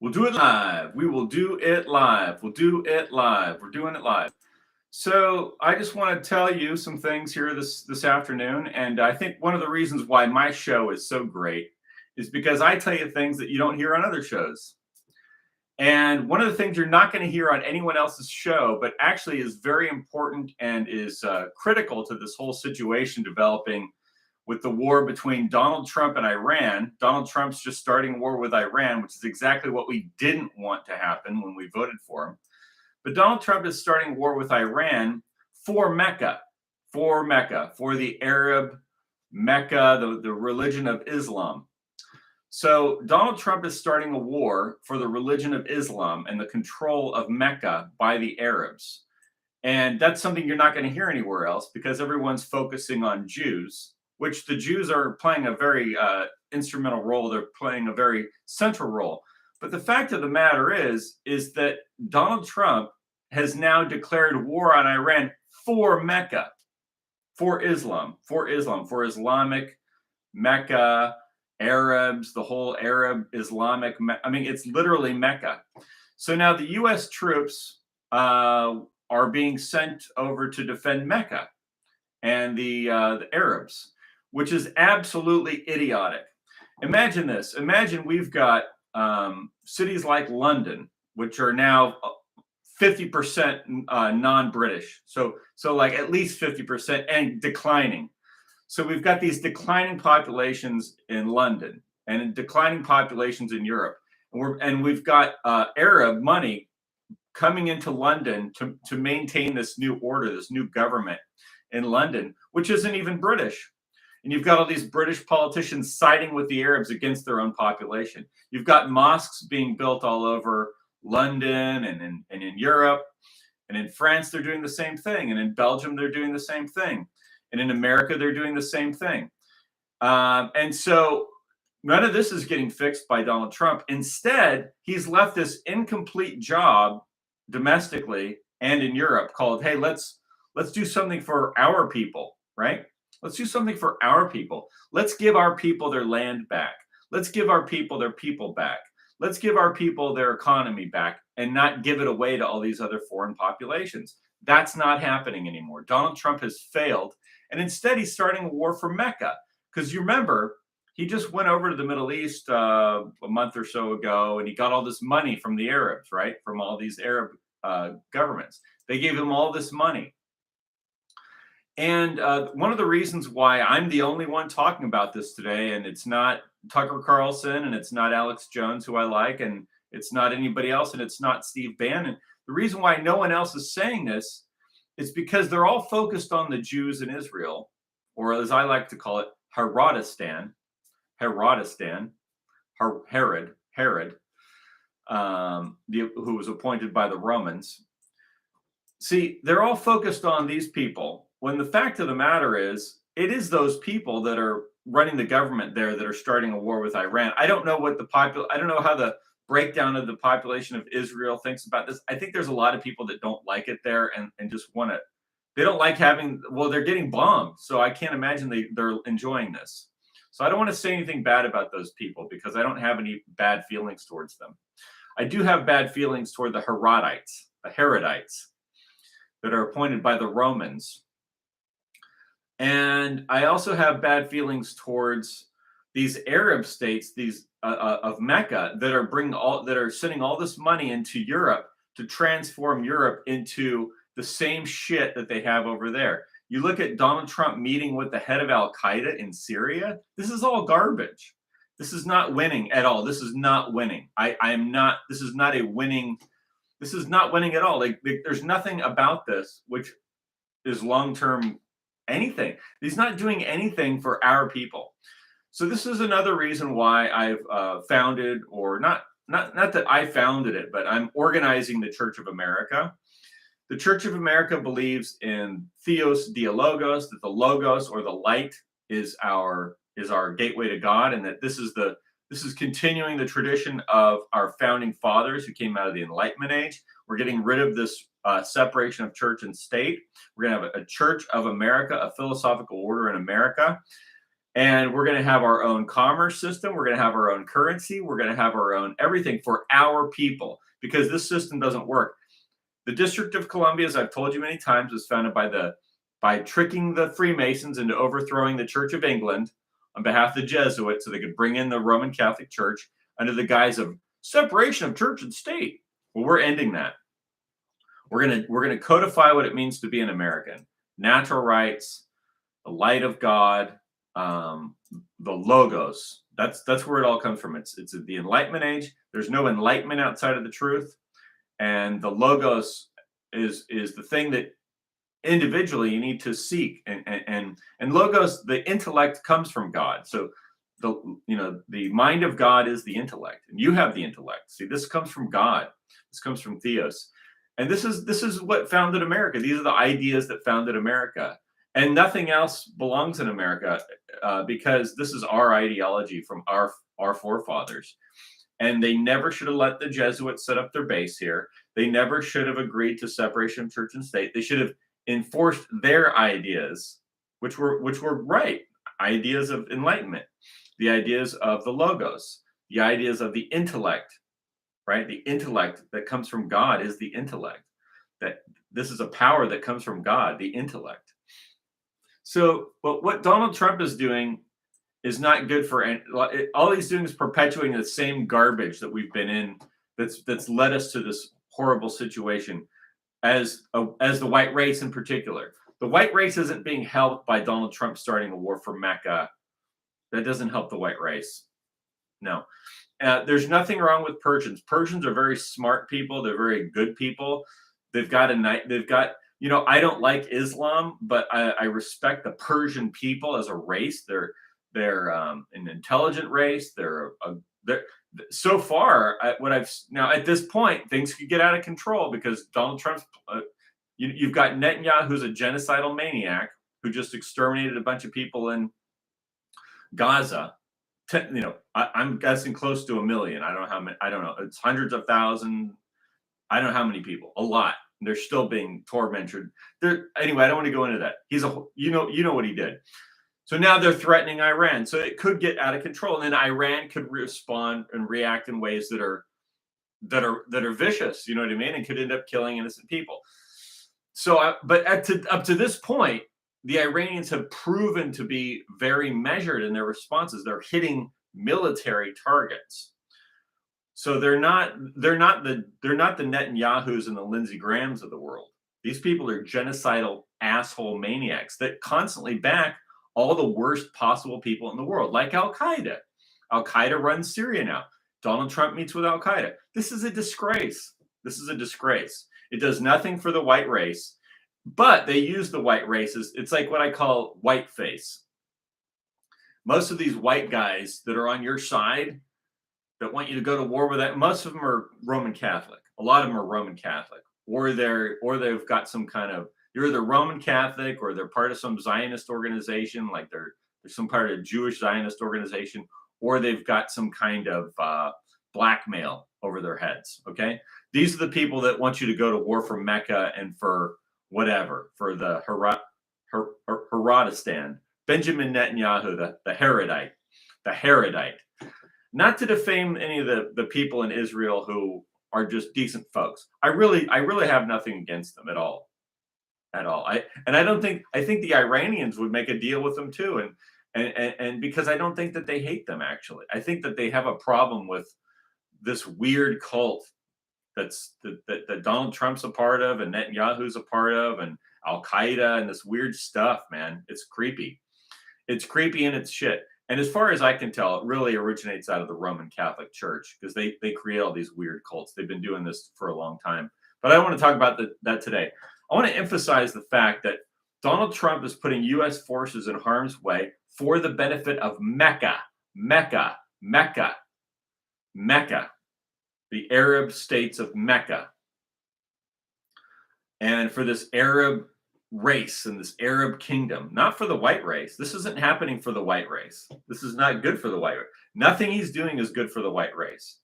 We'll do it live. We will do it live. We'll do it live. We're doing it live. So I just want to tell you some things here this afternoon, and I think one of the reasons why my show is so great is because I tell you things that you don't hear on other shows. And one of the things you're not going to hear on anyone else's show, but actually is very important and is critical to this whole situation developing with the war between Donald Trump and Iran. Donald Trump's just starting a war with Iran, which is exactly what we didn't want to happen when we voted for him. But Donald Trump is starting a war with Iran for Mecca, for the Arab Mecca, the religion of Islam. So Donald Trump is starting a war for the religion of Islam and the control of Mecca by the Arabs. And that's something you're not going to hear anywhere else because everyone's focusing on Jews, which the Jews are playing a very instrumental role. They're playing a very central role. But the fact of the matter is that Donald Trump has now declared war on Iran for Mecca, for Islamic Mecca, Arabs, the whole Arab Islamic. I mean, it's literally Mecca. So now the U.S. troops are being sent over to defend Mecca and the Arabs, which is absolutely idiotic. Imagine this. Imagine we've got cities like London, which are now 50% non-British. So like at least 50% and declining. So we've got these declining populations in London and declining populations in Europe. And we've got Arab money coming into London to maintain this new order, this new government in London, which isn't even British. And you've got all these British politicians siding with the Arabs against their own population. You've got mosques being built all over London and in Europe. And in France, they're doing the same thing. And in Belgium, they're doing the same thing. And in America, they're doing the same thing. And so none of this is getting fixed by Donald Trump. Instead, he's left this incomplete job domestically and in Europe called, hey, let's do something for our people, right? Let's do something for our people. Let's give our people their land back. Let's give our people their people back. Let's give our people their economy back and not give it away to all these other foreign populations. That's not happening anymore. Donald Trump has failed. And instead, he's starting a war for Mecca. Because you remember, he just went over to the Middle East a month or so ago, and he got all this money from the Arabs, right? From all these Arab governments. They gave him all this money. And one of the reasons why I'm the only one talking about this today, and it's not Tucker Carlson, and it's not Alex Jones, who I like, and it's not anybody else, and it's not Steve Bannon. The reason why no one else is saying this is because they're all focused on the Jews in Israel, or as I like to call it, Herodistan, Herod, who was appointed by the Romans. See, they're all focused on these people, when the fact of the matter is, it is those people that are running the government there that are starting a war with Iran. I don't know what I don't know how the breakdown of the population of Israel thinks about this. I think there's a lot of people that don't like it there and just want to, they don't like they're getting bombed. So I can't imagine they're enjoying this. So I don't want to say anything bad about those people because I don't have any bad feelings towards them. I do have bad feelings toward the Herodites that are appointed by the Romans. And I also have bad feelings towards these Arab states, these of Mecca, that are sending all this money into Europe to transform Europe into the same shit that they have over there. You look at Donald Trump meeting with the head of Al Qaeda in Syria. This is all garbage. This is not winning at all. This is not winning. This is not winning at all. There's nothing about this which is long-term anything. He's not doing anything for our people. So this is another reason why I've founded, or not that I founded it, but I'm organizing the Church of America. The Church of America believes in Theos Dialogos, that the Logos, or the light, is our gateway to God, and that this is continuing the tradition of our founding fathers who came out of the Enlightenment age. We're getting rid of this separation of church and state. We're going to have a Church of America, a philosophical order in America. And we're going to have our own commerce system. We're going to have our own currency. We're going to have our own everything for our people, because this system doesn't work. The District of Columbia, as I've told you many times, was founded by tricking the Freemasons into overthrowing the Church of England on behalf of the Jesuits so they could bring in the Roman Catholic Church under the guise of separation of church and state. Well, we're ending that. We're gonna codify what it means to be an American. Natural rights, the light of God, the logos. That's where it all comes from. It's the Enlightenment age. There's no enlightenment outside of the truth, and the logos is the thing that individually you need to seek. And logos, the intellect comes from God. So the mind of God is the intellect, and you have the intellect. See, this comes from God. This comes from Theos, and this is what founded America. These are the ideas that founded America, and nothing else belongs in America, because this is our ideology from our forefathers. And they never should have let the Jesuits set up their base here. They never should have agreed to separation of church and state. They should have enforced their ideas, which were right ideas of enlightenment, the ideas of the logos, the ideas of the intellect, right? The intellect that comes from God is the intellect. That this is a power that comes from God, the intellect. So, but what Donald Trump is doing is not good for all he's doing is perpetuating the same garbage that we've been in, that's led us to this horrible situation as the white race in particular. The white race isn't being helped by Donald Trump starting a war for Mecca. That doesn't help the white race. No. There's nothing wrong with Persians. Persians are very smart people. They're very good people. They've got I don't like Islam, but I respect the Persian people as a race. They're an intelligent race. They're so far now at this point things could get out of control because Donald Trump's you've got Netanyahu, who's a genocidal maniac who just exterminated a bunch of people in Gaza. I'm guessing close to 1 million. I don't know how many. I don't know. It's hundreds of thousands. I don't know how many people. A lot. They're still being tormented. Anyway, I don't want to go into that. He's you know what he did. So now they're threatening Iran. So it could get out of control, and then Iran could respond and react in ways that are vicious. You know what I mean? And could end up killing innocent people. So, but up to this point, the Iranians have proven to be very measured in their responses. They're hitting military targets. So they're not the Netanyahus and the Lindsey Grahams of the world. These people are genocidal asshole maniacs that constantly back all the worst possible people in the world, like Al Qaeda. Al Qaeda runs Syria now. Donald Trump meets with Al Qaeda. This is a disgrace. This is a disgrace. It does nothing for the white race, but they use the white races. It's like what I call whiteface. Most of these white guys that are on your side that want you to go to war with that, most of them are Roman Catholic. A lot of them are Roman Catholic, or they've got some kind of, you're either Roman Catholic or they're part of some Zionist organization, like they're some part of a Jewish Zionist organization, or they've got some kind of blackmail over their heads. Okay, these are the people that want you to go to war for Mecca and for whatever, for the Herodistan, Benjamin Netanyahu, the Herodite. Not to defame any of the people in Israel who are just decent folks. I really have nothing against them at all. I think the Iranians would make a deal with them too, and because I don't think that they hate them actually. I think that they have a problem with this weird cult that Donald Trump's a part of and Netanyahu's a part of and Al Qaeda and this weird stuff, man. It's creepy. It's creepy and it's shit. And as far as I can tell, it really originates out of the Roman Catholic Church because they create all these weird cults. They've been doing this for a long time. But I don't want to talk about that today. I want to emphasize the fact that Donald Trump is putting U.S. forces in harm's way for the benefit of Mecca, the Arab states of Mecca. And for this Arab race and this Arab kingdom, not for the white race. This isn't happening for the white race. This is not good for the white race. Nothing he's doing is good for the white race.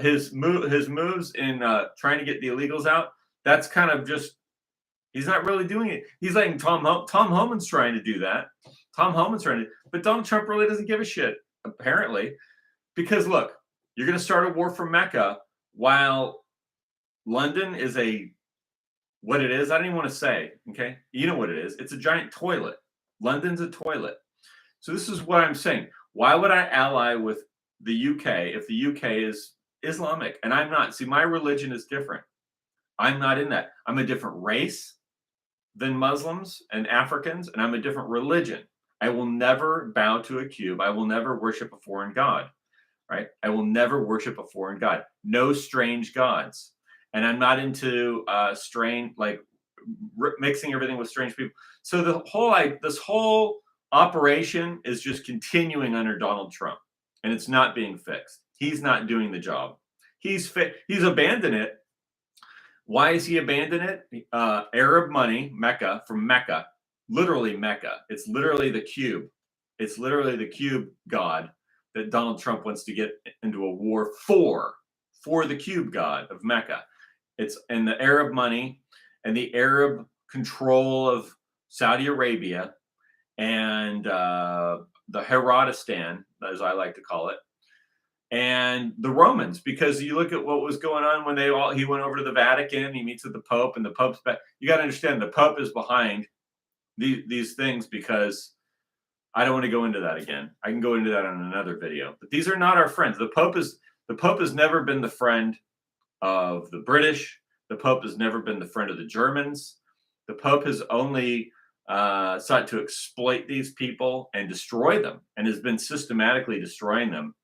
His moves in trying to get the illegals out, that's kind of just, he's not really doing it. He's letting Tom Homan's trying to do that. come home and surrender. But Donald Trump really doesn't give a shit, apparently, because look, you're going to start a war for Mecca while London is what it is. I don't even want to say. Okay, you know what it is. It's a giant toilet. London's a toilet. So this is what I'm saying. Why would I ally with the UK if the UK is Islamic and I'm not? See, my religion is different. I'm not in that. I'm a different race than Muslims and Africans, and I'm a different religion. I will never bow to a cube. I will never worship a foreign god, right? I will never worship a foreign god. No strange gods. And I'm not into mixing everything with strange people. So this whole operation is just continuing under Donald Trump, and it's not being fixed. He's not doing the job. He's abandoned it. Why is he abandoned it? Arab money, Mecca, from Mecca, literally Mecca. It's literally the cube. It's literally the cube god that Donald Trump wants to get into a war for the cube god of Mecca. It's in the Arab money and the Arab control of Saudi Arabia and the Herodistan, as I like to call it, and the Romans, because you look at what was going on when he went over to the Vatican, he meets with the Pope, and the Pope's back. You got to understand the Pope is behind these things, because I don't want to go into that again. I can go into that on another video. But these are not our friends. The Pope has never been the friend of the British. The Pope has never been the friend of the Germans. The Pope has only sought to exploit these people and destroy them, and has been systematically destroying them.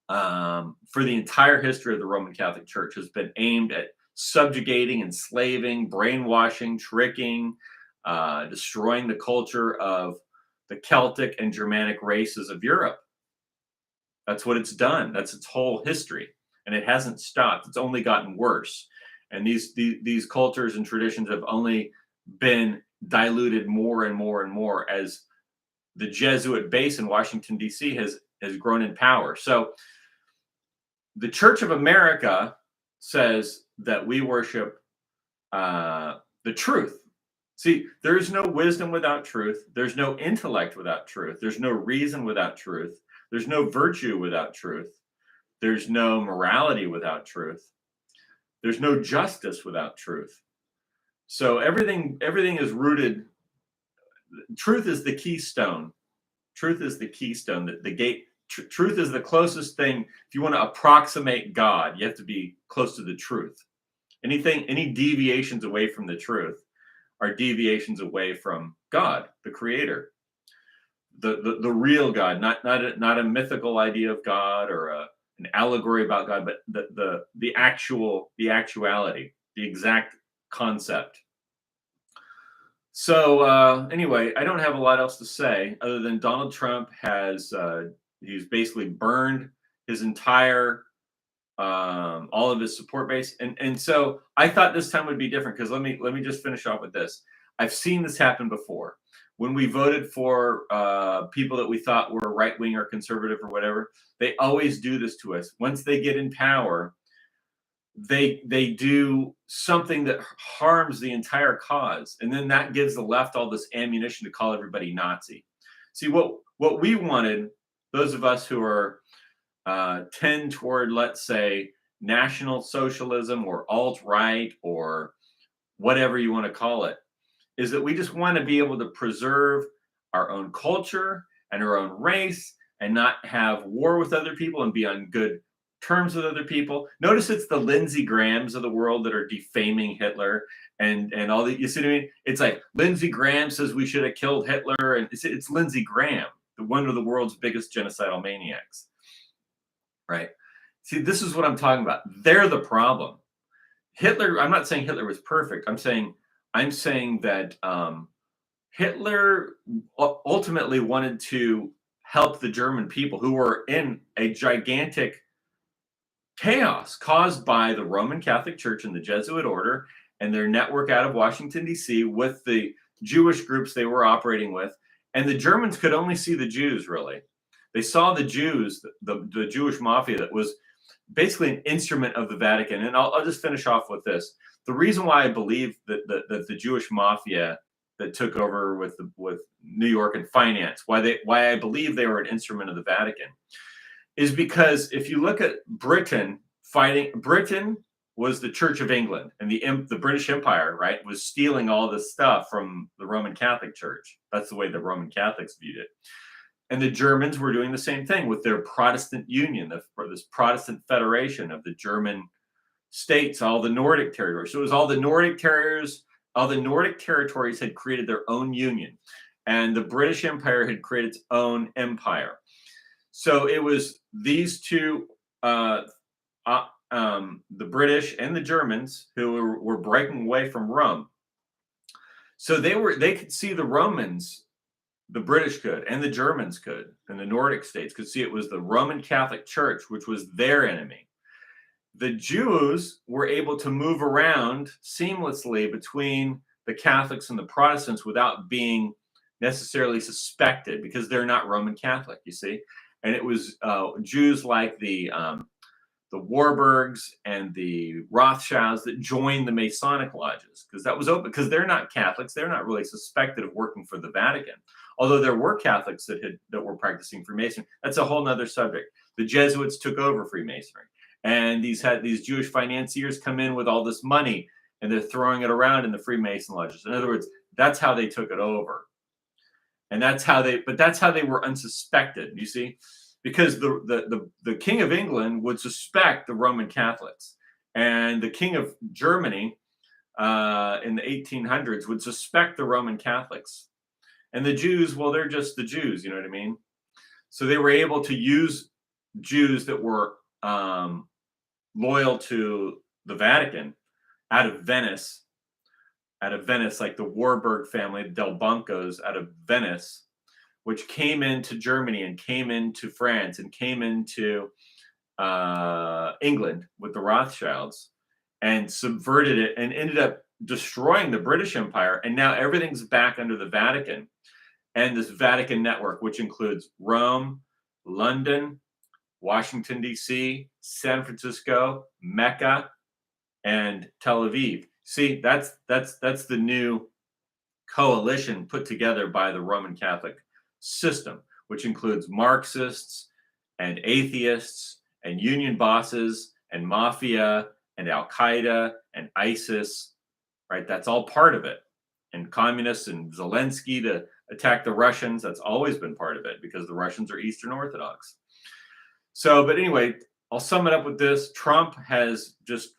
For the entire history of the Roman Catholic Church has been aimed at subjugating, enslaving, brainwashing, tricking, destroying the culture of the Celtic and Germanic races of Europe. That's what it's done. That's its whole history, and it hasn't stopped. It's only gotten worse. And these cultures and traditions have only been diluted more and more and more as the Jesuit base in Washington, D.C. has grown in power. So the Church of America says that we worship the truth. See, there is no wisdom without truth. There's no intellect without truth. There's no reason without truth. There's no virtue without truth. There's no morality without truth. There's no justice without truth. So everything is rooted. Truth is the keystone. Truth is the keystone, the gate. Truth is the closest thing. If you want to approximate God, you have to be close to the truth. Any deviations away from the truth are deviations away from God, the Creator, the real God, not a mythical idea of God or an allegory about God, but the actuality, the exact concept. So anyway, I don't have a lot else to say other than Donald Trump has he's basically burned his entire all of his support base, and so I thought this time would be different, because let me just finish off with this. I've seen this happen before when we voted for people that we thought were right wing or conservative or whatever. They always do this to us. Once they get in power, they do something that harms the entire cause, and then that gives the left all this ammunition to call everybody Nazi. See, what we wanted, those of us who are tend toward, let's say, National Socialism or alt-right or whatever you want to call it, is that we just want to be able to preserve our own culture and our own race and not have war with other people and be on good terms with other people. Notice it's the Lindsey Grahams of the world that are defaming Hitler and all that. You see what I mean? It's like Lindsey Graham says we should have killed Hitler, and it's Lindsey Graham, one of the world's biggest genocidal maniacs. Right? See, this is what I'm talking about. They're the problem. Hitler, I'm not saying Hitler was perfect. I'm saying that Hitler ultimately wanted to help the German people who were in a gigantic chaos caused by the Roman Catholic Church and the Jesuit order and their network out of Washington, D.C. with the Jewish groups they were operating with. And the Germans could only see the Jews, really. They saw the Jews, the Jewish mafia that was basically an instrument of the Vatican. And I'll just finish off with this. The reason why I believe that the Jewish mafia that took over with New York and finance. Why I believe they were an instrument of the Vatican is because if you look at Britain was the Church of England, and the British Empire, right, was stealing all this stuff from the Roman Catholic Church. That's the way the Roman Catholics viewed it. And the Germans were doing the same thing with their Protestant Union, this Protestant Federation of the German states, all the Nordic territories. So it was all the Nordic territories. All the Nordic territories had created their own union, and the British Empire had created its own empire. So it was these two, the British and the Germans, who were breaking away from Rome. So they could see the Romans, the British could, and the Germans could, and the Nordic states could see it was the Roman Catholic Church, which was their enemy. The Jews were able to move around seamlessly between the Catholics and the Protestants without being necessarily suspected, because they're not Roman Catholic, you see. And it was Jews like the Warburgs and the Rothschilds that joined the Masonic lodges, because that was open, because they're not Catholics. They're not really suspected of working for the Vatican, although there were Catholics that were practicing Freemasonry. That's a whole nother subject. The Jesuits took over Freemasonry, and these Jewish financiers come in with all this money, and they're throwing it around in the Freemason lodges. In other words, that's how they took it over. And that's how they were unsuspected, you see, because the King of England would suspect the Roman Catholics, and the King of Germany in the 1800s would suspect the Roman Catholics, and the Jews, well, they're just the Jews, you know what I mean? So they were able to use Jews that were loyal to the Vatican out of Venice, like the Warburg family, the Del Boncos out of Venice, which came into Germany and came into France and came into England with the Rothschilds, and subverted it and ended up destroying the British Empire. And now everything's back under the Vatican and this Vatican network, which includes Rome, London, Washington, D.C., San Francisco, Mecca, and Tel Aviv. See, that's the new coalition put together by the Roman Catholic system, which includes Marxists and atheists and union bosses and mafia and Al-Qaeda and ISIS, right? That's all part of it. And communists and Zelensky to attack the Russians, that's always been part of it, because the Russians are Eastern Orthodox. So, but anyway, I'll sum it up with this. Trump has just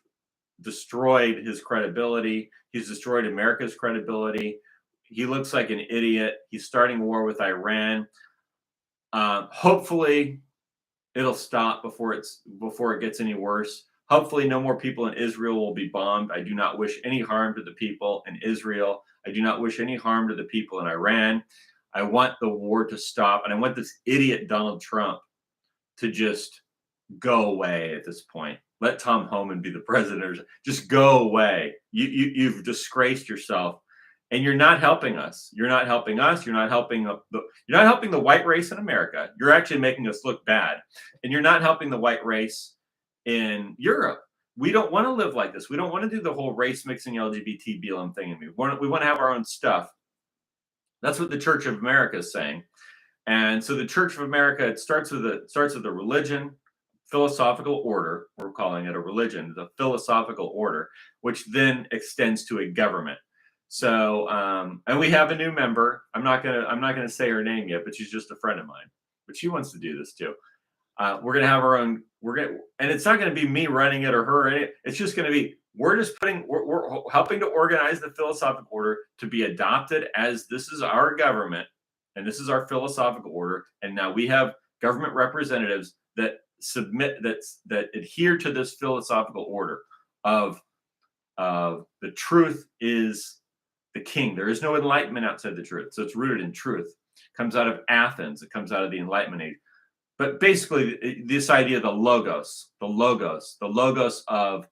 destroyed his credibility. He's destroyed America's credibility. He looks like an idiot. He's starting a war with Iran. Hopefully it'll stop before it gets any worse. Hopefully no more people in Israel will be bombed. I do not wish any harm to the people in Israel. I do not wish any harm to the people in Iran. I want the war to stop, and I want this idiot Donald Trump to just go away at this point. Let Tom Homan be the president. Just go away. You've disgraced yourself, and you're not helping us. You're not helping us. You're not helping the white race in America. You're actually making us look bad, and you're not helping the white race in Europe. We don't want to live like this. We don't want to do the whole race mixing LGBT BLM thing. We want to have our own stuff. That's what the Church of America is saying. And so the Church of America, it starts with a religion, philosophical order. We're calling it a religion, the philosophical order, which then extends to a government. So, and we have a new member. I'm not gonna say her name yet, but she's just a friend of mine. But she wants to do this too. We're gonna have our own. And it's not gonna be me running it or her. It's just gonna be we're helping to organize the philosophical order to be adopted as this is our government and this is our philosophical order. And now we have government representatives that that adhere to this philosophical order of the truth is the king. There is no enlightenment outside the truth. So it's rooted in truth. It comes out of Athens. It comes out of the Enlightenment age. But basically, this idea of the logos of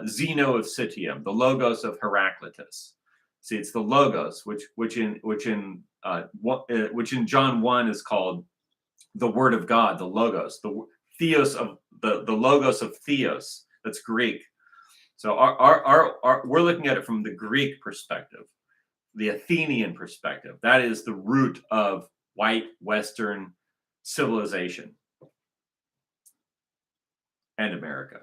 Zeno of Citium, the logos of Heraclitus. See, it's the logos, which in John 1 is called the Word of God, the logos, the theos of the logos of theos. That's Greek. So we're looking at it from the Greek perspective. the Athenian perspective. That is the root of white Western civilization and America.